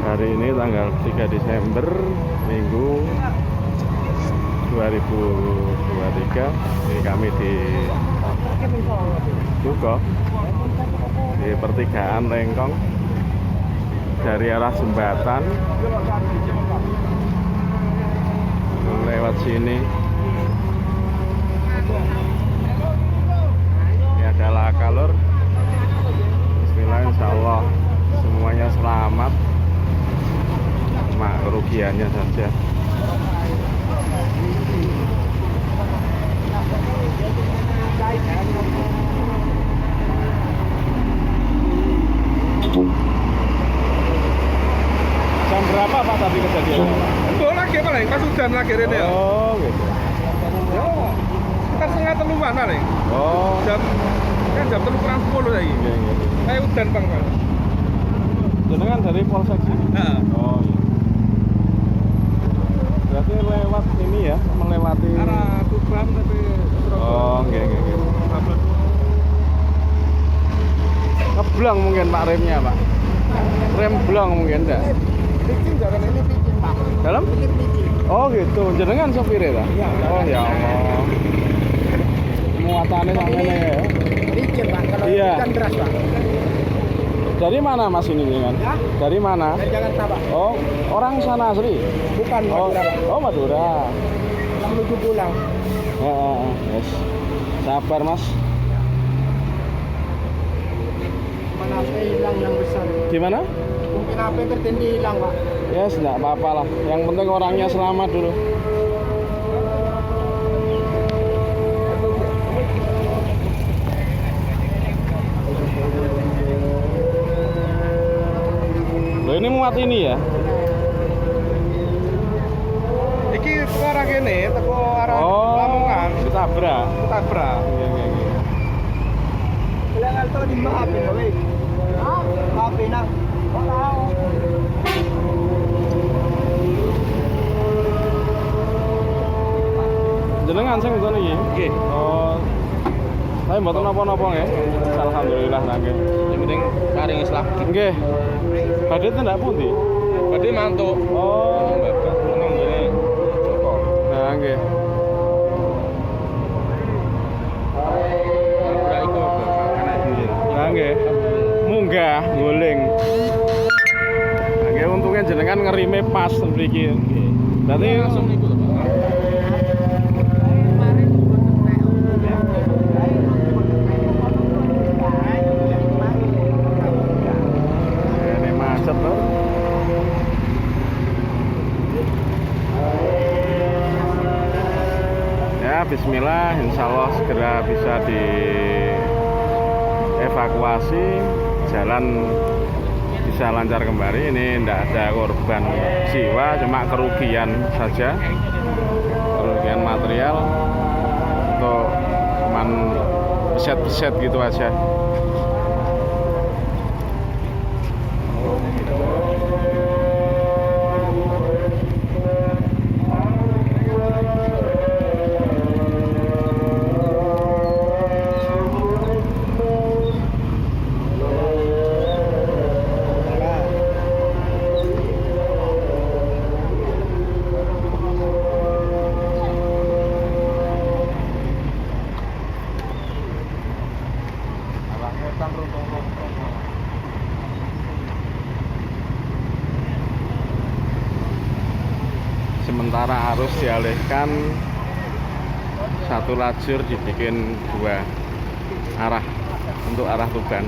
Hari ini tanggal 3 Desember Minggu 2023. Ini kami di Duko di pertigaan Lengkong dari arah jembatan lewat sini. Ini adalah kalor. Bismillah, insyaallah semuanya selamat, cuma kerugiannya saja. Jam berapa Pak tadi kejadiannya? Untuk lagi paling pas hujan lagi Rene ya. Oh gitu. Yo, sekitar setengah teluan paling. Oh, Jam kan jam 3 kurang 10 lagi. iya, iya. Kayak hujan Bang. Jenengan dari Polsek sini? Heeh. Oh iya. Berarti lewat ini ya, melewati Arah Tuban tapi Oh, nggih. Ngeblong mungkin Pak remnya, Pak. Rem blong mungkin enggak? Bikin jalan ini bikin Pak. Dalam? Oh gitu, jenengan sopirnya ta? Iya. Oh ya Allah. Muatannya sampe ya. Bikin Pak kalau Iya. hujan deras Pak. Dari mana Mas ini jenengan? Ya? Dari mana? Dari Jakarta Pak. Oh, orang sana asli? Bukan Oh, Madura Pak. oh Madura. Menuju pulang. Yes. Sabar Mas. Mana HP hilang yang besar. Gimana? Mungkin HP tertindih hilang Pak. Yes, enggak apa-apa lah. Yang penting orangnya selamat dulu. Loh, ini muat ini ya? Iki teko arah kene, teko arah Lamongan. ditabrak. Tabrak. Iya. Bilang alto di mana HP kowe? Hah? HP nang. Oh tahu. Jenengan sing ngono iki? Nggih. Oh. Saya mboten napa-napa nggih. Alhamdulillah nggih. Yang penting paring Islam. Nggih. Badhe tendak pundi? Badhe mantuk. Oh. Nang ngene Joko. Nah, nggih. Ora iku makanan dhewe. Nah, nggih. Munggah guling. Nah, nggih untungnya jenengan ngerime pas mriki. Berarti Langsung niku lho, Pak. ini macet tuh. Ya, bismillah, insyaallah segera bisa dievakuasi, jalan bisa lancar kembali. Ini tidak ada korban jiwa, cuma kerugian saja, kerugian material untuk cuman beset-beset gitu aja. Sementara arus dialihkan, satu lajur dibikin dua arah untuk arah Tuban.